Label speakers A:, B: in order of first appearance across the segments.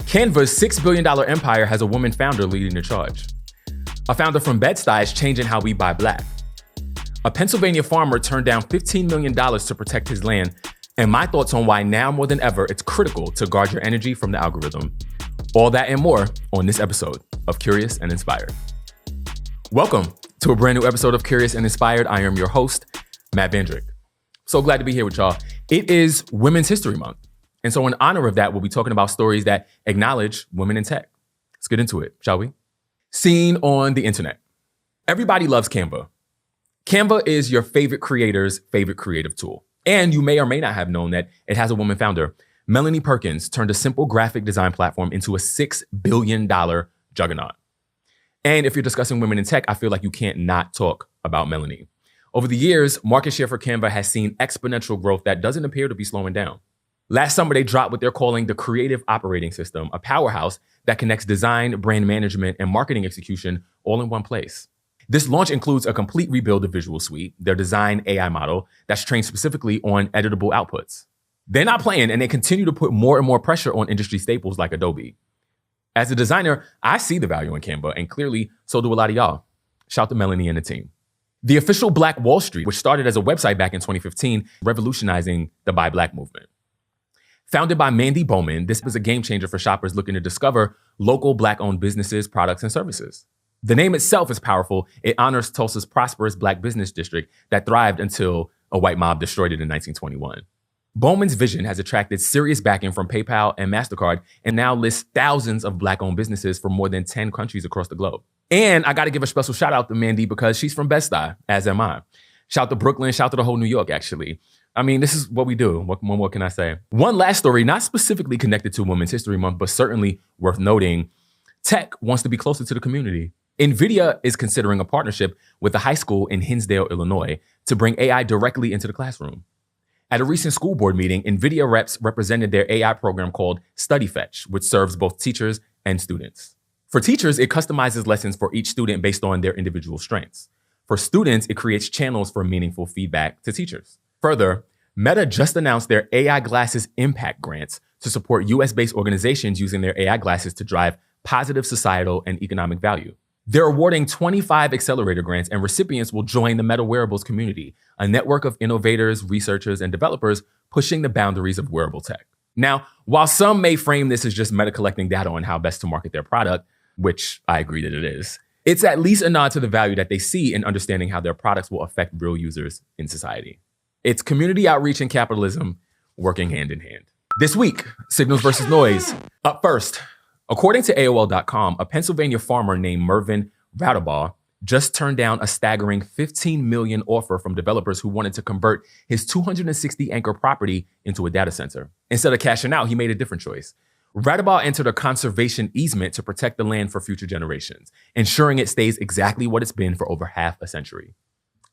A: Canva's $6 billion empire has a woman founder leading the charge. A founder from Bed-Stuy is changing how we buy black. A Pennsylvania farmer turned down $15 million to protect his land, and my thoughts on why now more than ever it's critical to guard your energy from the algorithm. All that and more on this episode of Curious and Inspired. Welcome to a brand new episode of Curious and Inspired. I am your host, Matt Vandrick. So glad to be here with y'all. It is Women's History Month. And so in honor of that, we'll be talking about stories that acknowledge women in tech. Let's get into it, shall we? Seen on the internet. Everybody loves Canva. Canva is your favorite creator's favorite creative tool. And you may or may not have known that it has a woman founder. Melanie Perkins turned a simple graphic design platform into a $6 billion juggernaut. And if you're discussing women in tech, I feel like you can't not talk about Melanie. Over the years, market share for Canva has seen exponential growth that doesn't appear to be slowing down. Last summer, they dropped what they're calling the Creative Operating System, a powerhouse that connects design, brand management, and marketing execution all in one place. This launch includes a complete rebuild of Visual Suite, their design AI model that's trained specifically on editable outputs. They're not playing, and they continue to put more and more pressure on industry staples like Adobe. As a designer, I see the value in Canva, and clearly, so do a lot of y'all. Shout to Melanie and the team. The official Black Wall Street, which started as a website back in 2015, revolutionizing the Buy Black movement. Founded by Mandy Bowman, this was a game changer for shoppers looking to discover local Black-owned businesses, products, and services. The name itself is powerful. It honors Tulsa's prosperous Black business district that thrived until a white mob destroyed it in 1921. Bowman's vision has attracted serious backing from PayPal and MasterCard and now lists thousands of Black-owned businesses from more than 10 countries across the globe. And I got to give a special shout out to Mandy because she's from Bed-Stuy, as am I. Shout to Brooklyn, shout to the whole New York, actually. I mean, this is what we do. What more can I say? One last story, not specifically connected to Women's History Month, but certainly worth noting. Tech wants to be closer to the community. NVIDIA is considering a partnership with a high school in Hinsdale, Illinois, to bring AI directly into the classroom. At a recent school board meeting, NVIDIA reps represented their AI program called Study Fetch, which serves both teachers and students. For teachers, it customizes lessons for each student based on their individual strengths. For students, it creates channels for meaningful feedback to teachers. Further, Meta just announced their AI Glasses Impact Grants to support US-based organizations using their AI glasses to drive positive societal and economic value. They're awarding 25 accelerator grants, and recipients will join the Meta Wearables community, a network of innovators, researchers, and developers pushing the boundaries of wearable tech. Now, while some may frame this as just Meta collecting data on how best to market their product, which I agree that it is, it's at least a nod to the value that they see in understanding how their products will affect real users in society. It's community outreach and capitalism working hand in hand. This week, signals versus noise. Up first, according to AOL.com, a Pennsylvania farmer named Mervyn Raudabaugh just turned down a staggering $15 million offer from developers who wanted to convert his 260-acre property into a data center. Instead of cashing out, he made a different choice. Raudabaugh entered a conservation easement to protect the land for future generations, ensuring it stays exactly what it's been for over half a century.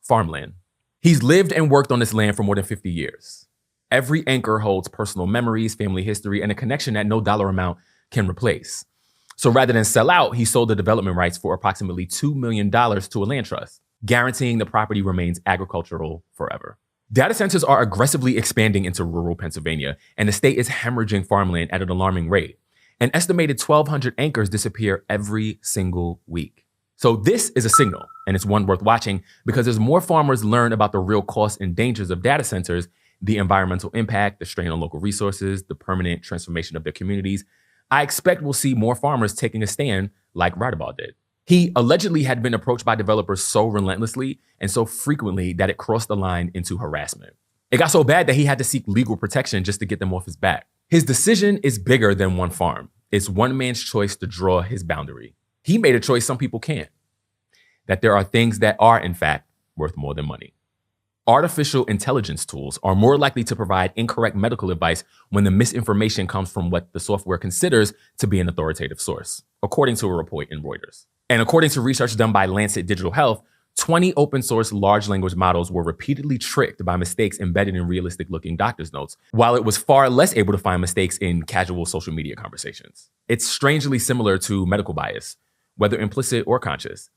A: Farmland. He's lived and worked on this land for more than 50 years. Every acre holds personal memories, family history, and a connection that no dollar amount can replace. So rather than sell out, he sold the development rights for approximately $2 million to a land trust, guaranteeing the property remains agricultural forever. Data centers are aggressively expanding into rural Pennsylvania, and the state is hemorrhaging farmland at an alarming rate. An estimated 1,200 acres disappear every single week. So this is a signal, and it's one worth watching because as more farmers learn about the real costs and dangers of data centers, the environmental impact, the strain on local resources, the permanent transformation of their communities, I expect we'll see more farmers taking a stand like Raudabaugh did. He allegedly had been approached by developers so relentlessly and so frequently that it crossed the line into harassment. It got so bad that he had to seek legal protection just to get them off his back. His decision is bigger than one farm. It's one man's choice to draw his boundary. He made a choice some people can't. That there are things that are, in fact, worth more than money. Artificial intelligence tools are more likely to provide incorrect medical advice when the misinformation comes from what the software considers to be an authoritative source, according to a report in Reuters. And according to research done by Lancet Digital Health, 20 open source large language models were repeatedly tricked by mistakes embedded in realistic looking doctor's notes, while it was far less able to find mistakes in casual social media conversations. It's strangely similar to medical bias, whether implicit or conscious.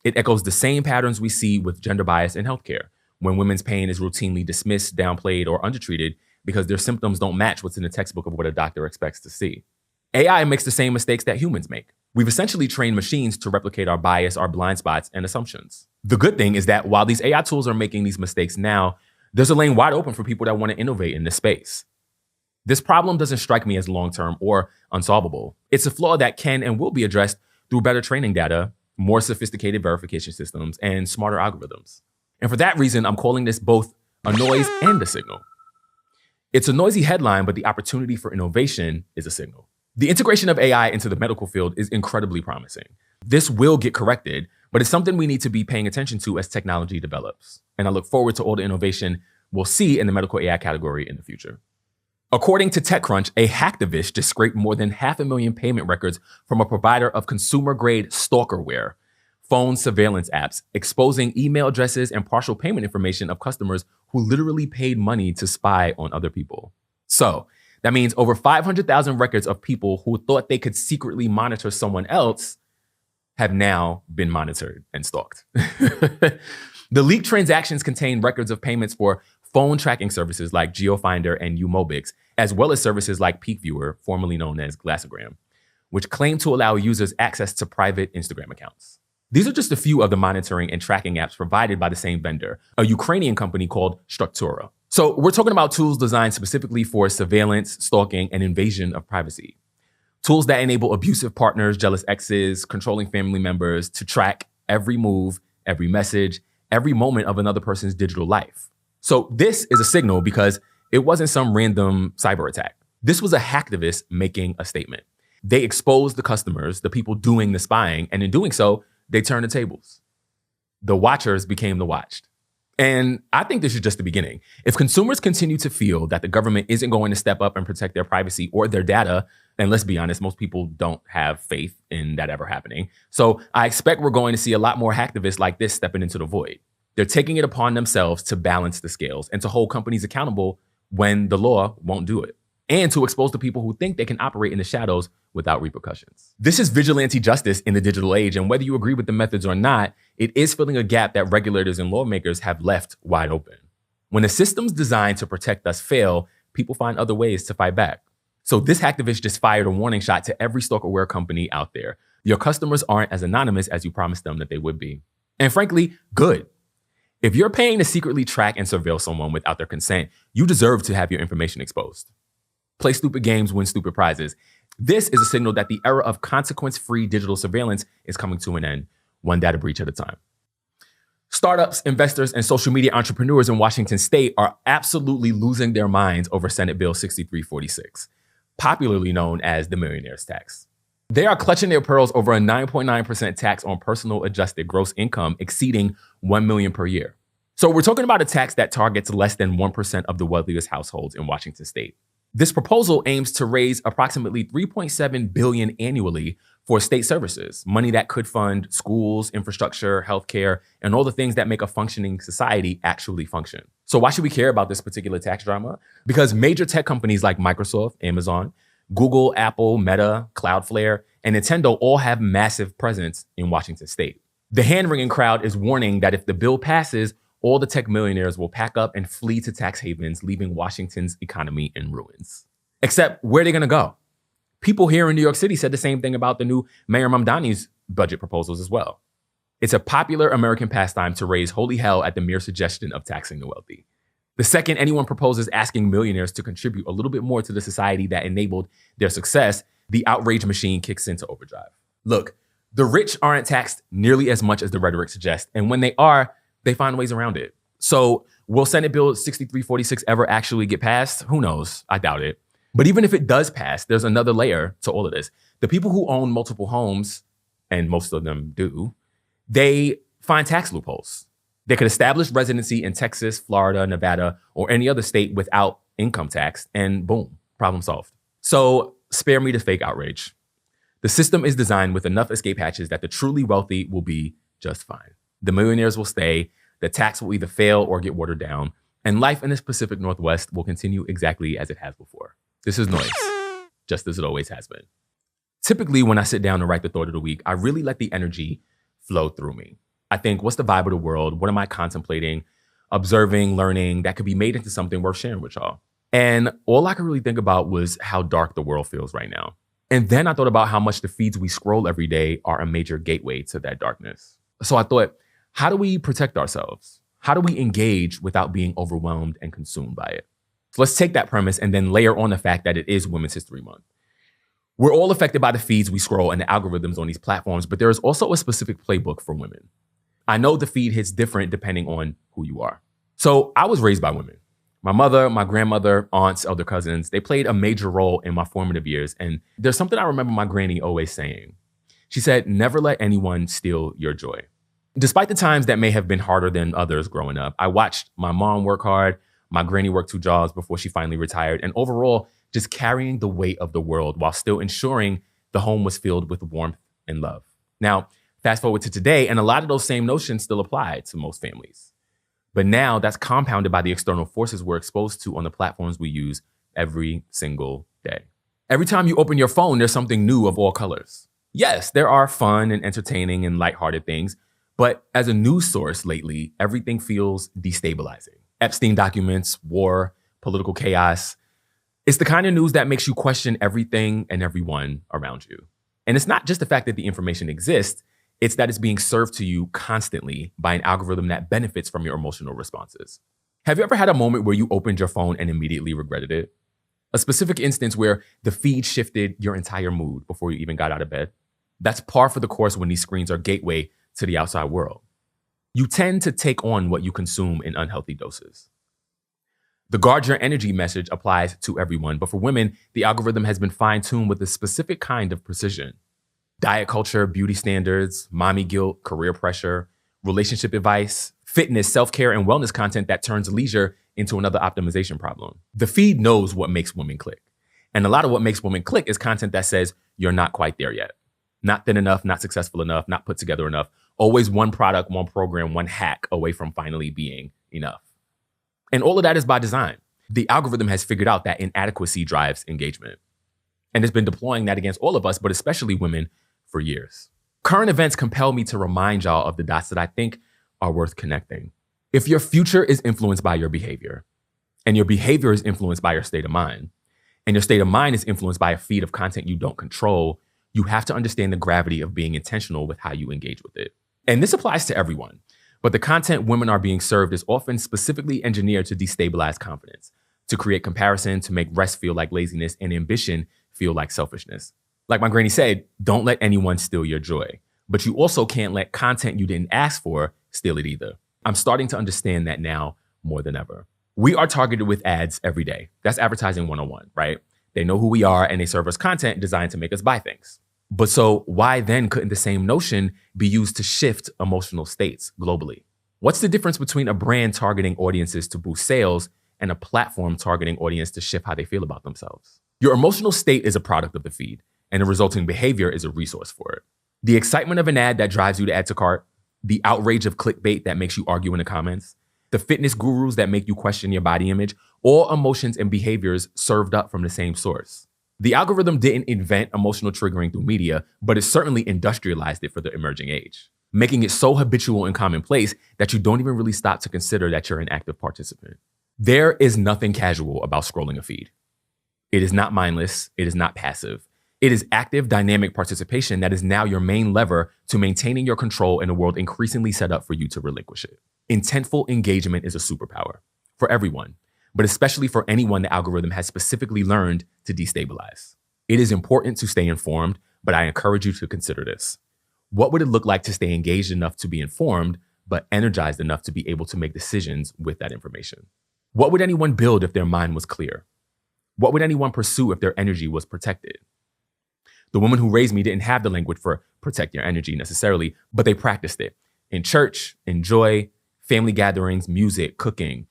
A: It echoes the same patterns we see with gender bias in healthcare, when women's pain is routinely dismissed, downplayed, or undertreated because their symptoms don't match what's in the textbook of what a doctor expects to see. AI makes the same mistakes that humans make. We've essentially trained machines to replicate our bias, our blind spots, and assumptions. The good thing is that while these AI tools are making these mistakes now, there's a lane wide open for people that want to innovate in this space. This problem doesn't strike me as long-term or unsolvable. It's a flaw that can and will be addressed through better training data, more sophisticated verification systems, and smarter algorithms. And for that reason, I'm calling this both a noise and a signal. It's a noisy headline, but the opportunity for innovation is a signal. The integration of AI into the medical field is incredibly promising. This will get corrected, but it's something we need to be paying attention to as technology develops. And I look forward to all the innovation we'll see in the medical AI category in the future. According to TechCrunch, a hacktivist just scraped more than 500,000 payment records from a provider of consumer-grade stalkerware, phone surveillance apps, exposing email addresses and partial payment information of customers who literally paid money to spy on other people. So that means over 500,000 records of people who thought they could secretly monitor someone else have now been monitored and stalked. The leaked transactions contain records of payments for phone tracking services like GeoFinder and Umobix, as well as services like Peak Viewer, formerly known as Glassogram, which claim to allow users access to private Instagram accounts. These are just a few of the monitoring and tracking apps provided by the same vendor, a Ukrainian company called Struktura. So we're talking about tools designed specifically for surveillance, stalking, and invasion of privacy. Tools that enable abusive partners, jealous exes, controlling family members to track every move, every message, every moment of another person's digital life. So this is a signal because it wasn't some random cyber attack. This was a hacktivist making a statement. They exposed the customers, the people doing the spying, and in doing so, they turned the tables. The watchers became the watched. And I think this is just the beginning. If consumers continue to feel that the government isn't going to step up and protect their privacy or their data, and let's be honest, most people don't have faith in that ever happening. So I expect we're going to see a lot more hacktivists like this stepping into the void. They're taking it upon themselves to balance the scales and to hold companies accountable when the law won't do it, and to expose the people who think they can operate in the shadows without repercussions. This is vigilante justice in the digital age, and whether you agree with the methods or not, it is filling a gap that regulators and lawmakers have left wide open. When the systems designed to protect us fail, people find other ways to fight back. So this hacktivist just fired a warning shot to every stalkerware company out there. Your customers aren't as anonymous as you promised them that they would be. And frankly, good. If you're paying to secretly track and surveil someone without their consent, you deserve to have your information exposed. Play stupid games, win stupid prizes. This is a signal that the era of consequence-free digital surveillance is coming to an end, one data breach at a time. Startups, investors, and social media entrepreneurs in Washington state are absolutely losing their minds over Senate Bill 6346, popularly known as the millionaire's tax. They are clutching their pearls over a 9.9% tax on personal adjusted gross income exceeding $1 million per year. So we're talking about a tax that targets less than 1% of the wealthiest households in Washington state. This proposal aims to raise approximately $3.7 billion annually for state services, money that could fund schools, infrastructure, healthcare, and all the things that make a functioning society actually function. So why should we care about this particular tax drama? Because major tech companies like Microsoft, Amazon, Google, Apple, Meta, Cloudflare, and Nintendo all have massive presence in Washington state. The hand-wringing crowd is warning that if the bill passes, all the tech millionaires will pack up and flee to tax havens, leaving Washington's economy in ruins. Except, where are they going to go? People here in New York City said the same thing about the new Mayor Mamdani's budget proposals as well. It's a popular American pastime to raise holy hell at the mere suggestion of taxing the wealthy. The second anyone proposes asking millionaires to contribute a little bit more to the society that enabled their success, the outrage machine kicks into overdrive. Look, the rich aren't taxed nearly as much as the rhetoric suggests, and when they are, they find ways around it. So will Senate Bill 6346 ever actually get passed? Who knows? I doubt it. But even if it does pass, there's another layer to all of this. The people who own multiple homes, and most of them do, they find tax loopholes. They could establish residency in Texas, Florida, Nevada, or any other state without income tax, and boom, problem solved. So spare me the fake outrage. The system is designed with enough escape hatches that the truly wealthy will be just fine. The millionaires will stay, the tax will either fail or get watered down, and life in the Pacific Northwest will continue exactly as it has before. This is noise, just as it always has been. Typically, when I sit down to write the thought of the week, I really let the energy flow through me. I think, what's the vibe of the world? What am I contemplating, observing, learning that could be made into something worth sharing with y'all? And all I could really think about was how dark the world feels right now. And then I thought about how much the feeds we scroll every day are a major gateway to that darkness. So I thought, how do we protect ourselves? How do we engage without being overwhelmed and consumed by it? So let's take that premise and then layer on the fact that it is Women's History Month. We're all affected by the feeds we scroll and the algorithms on these platforms, but there is also a specific playbook for women. I know the feed hits different depending on who you are. So I was raised by women. My mother, my grandmother, aunts, elder cousins, they played a major role in my formative years. And there's something I remember my granny always saying. She said, never let anyone steal your joy. Despite the times that may have been harder than others growing up, I watched my mom work hard, my granny work 2 jobs before she finally retired, and overall, just carrying the weight of the world while still ensuring the home was filled with warmth and love. Now, fast forward to today, and a lot of those same notions still apply to most families. But now that's compounded by the external forces we're exposed to on the platforms we use every single day. Every time you open your phone, there's something new of all colors. Yes, there are fun and entertaining and lighthearted things, but as a news source lately, everything feels destabilizing. Epstein documents, war, political chaos. It's the kind of news that makes you question everything and everyone around you. And it's not just the fact that the information exists, it's that it's being served to you constantly by an algorithm that benefits from your emotional responses. Have you ever had a moment where you opened your phone and immediately regretted it? A specific instance where the feed shifted your entire mood before you even got out of bed? That's par for the course when these screens are gateway to the outside world. You tend to take on what you consume in unhealthy doses. The guard your energy message applies to everyone, but for women, the algorithm has been fine-tuned with a specific kind of precision. Diet culture, beauty standards, mommy guilt, career pressure, relationship advice, fitness, self-care, and wellness content that turns leisure into another optimization problem. The feed knows what makes women click. And a lot of what makes women click is content that says, you're not quite there yet. Not thin enough, not successful enough, not put together enough. Always one product, one program, one hack away from finally being enough. And all of that is by design. The algorithm has figured out that inadequacy drives engagement. And it's been deploying that against all of us, but especially women, for years. Current events compel me to remind y'all of the dots that I think are worth connecting. If your future is influenced by your behavior, and your behavior is influenced by your state of mind, and your state of mind is influenced by a feed of content you don't control, you have to understand the gravity of being intentional with how you engage with it. And this applies to everyone, but the content women are being served is often specifically engineered to destabilize confidence, to create comparison, to make rest feel like laziness, and ambition feel like selfishness. Like my granny said, don't let anyone steal your joy. But you also can't let content you didn't ask for steal it either. I'm starting to understand that now more than ever. We are targeted with ads every day. That's advertising 101, right? They know who we are and they serve us content designed to make us buy things. But so why then couldn't the same notion be used to shift emotional states globally? What's the difference between a brand targeting audiences to boost sales and a platform targeting audience to shift how they feel about themselves? Your emotional state is a product of the feed, and the resulting behavior is a resource for it. The excitement of an ad that drives you to add to cart, the outrage of clickbait that makes you argue in the comments, the fitness gurus that make you question your body image, all emotions and behaviors served up from the same source. The algorithm didn't invent emotional triggering through media, but it certainly industrialized it for the emerging age, making it so habitual and commonplace that you don't even really stop to consider that you're an active participant. There is nothing casual about scrolling a feed. It is not mindless. It is not passive. It is active, dynamic participation that is now your main lever to maintaining your control in a world increasingly set up for you to relinquish it. Intentful engagement is a superpower for everyone, but especially for anyone the algorithm has specifically learned to destabilize. It is important to stay informed, but I encourage you to consider this. What would it look like to stay engaged enough to be informed, but energized enough to be able to make decisions with that information? What would anyone build if their mind was clear? What would anyone pursue if their energy was protected? The woman who raised me didn't have the language for protect your energy necessarily, but they practiced it. In church, in joy, family gatherings, music, cooking.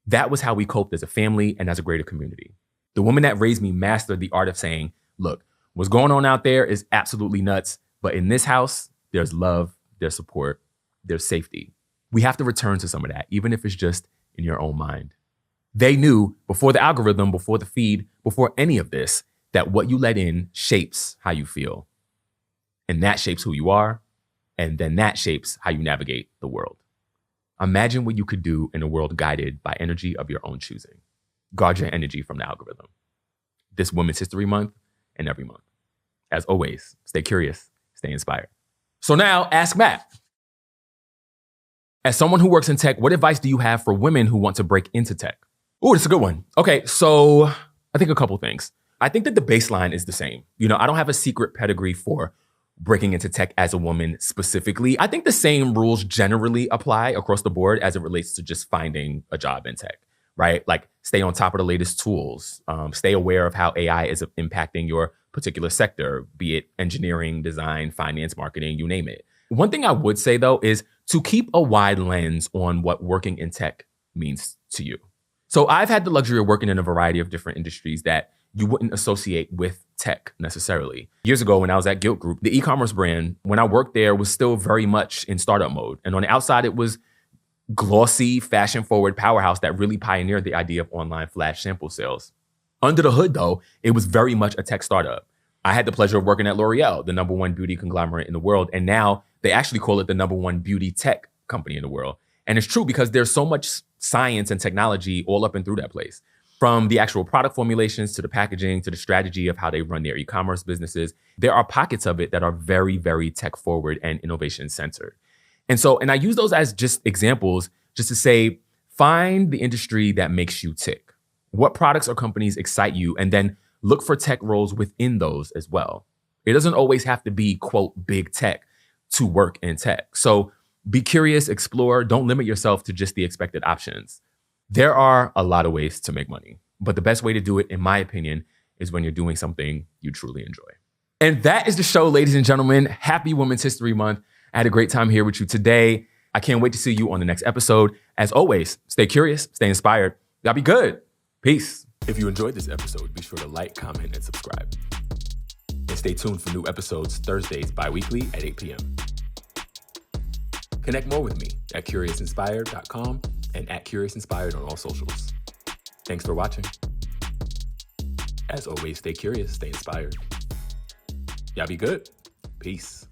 A: That was how we coped as a family and as a greater community. The woman that raised me mastered the art of saying, look, what's going on out there is absolutely nuts, but in this house, there's love, there's support, there's safety. We have to return to some of that, even if it's just in your own mind. They knew before the algorithm, before the feed, before any of this, that what you let in shapes how you feel. And that shapes who you are. And then that shapes how you navigate the world. Imagine what you could do in a world guided by energy of your own choosing. Guard your energy from the algorithm. This Women's History Month and every month. As always, stay curious, stay inspired. So now, ask Matt. As someone who works in tech, what advice do you have for women who want to break into tech? Oh, that's a good one. Okay, so I think a couple things. I think that the baseline is the same. I don't have a secret pedigree for breaking into tech as a woman specifically. I think the same rules generally apply across the board as it relates to just finding a job in tech, right? Like stay on top of the latest tools, stay aware of how AI is impacting your particular sector, be it engineering, design, finance, marketing, you name it. One thing I would say though is to keep a wide lens on what working in tech means to you. So I've had the luxury of working in a variety of different industries that you wouldn't associate with tech necessarily. Years ago, when I was at Guild Group, the e-commerce brand, when I worked there, was still very much in startup mode. And on the outside, it was glossy, fashion-forward powerhouse that really pioneered the idea of online flash sample sales. Under the hood, though, it was very much a tech startup. I had the pleasure of working at L'Oreal, the #1 beauty conglomerate in the world. And now they actually call it the #1 beauty tech company in the world. And it's true because there's so much science and technology all up and through that place. From the actual product formulations to the packaging to the strategy of how they run their e-commerce businesses, there are pockets of it that are very, very tech forward and innovation centered. And I use those as just examples just to say, find the industry that makes you tick. What products or companies excite you? And then look for tech roles within those as well. It doesn't always have to be, quote, big tech to work in tech. So be curious, explore, don't limit yourself to just the expected options. There are a lot of ways to make money, but the best way to do it, in my opinion, is when you're doing something you truly enjoy. And that is the show, ladies and gentlemen. Happy Women's History Month. I had a great time here with you today. I can't wait to see you on the next episode. As always, stay curious, stay inspired. Y'all be good. Peace. If you enjoyed this episode, be sure to like, comment, and subscribe. And stay tuned for new episodes Thursdays bi-weekly at 8 p.m. Connect more with me at CuriousInspired.com and at CuriousInspired on all socials. Thanks for watching. As always, stay curious, stay inspired. Y'all be good. Peace.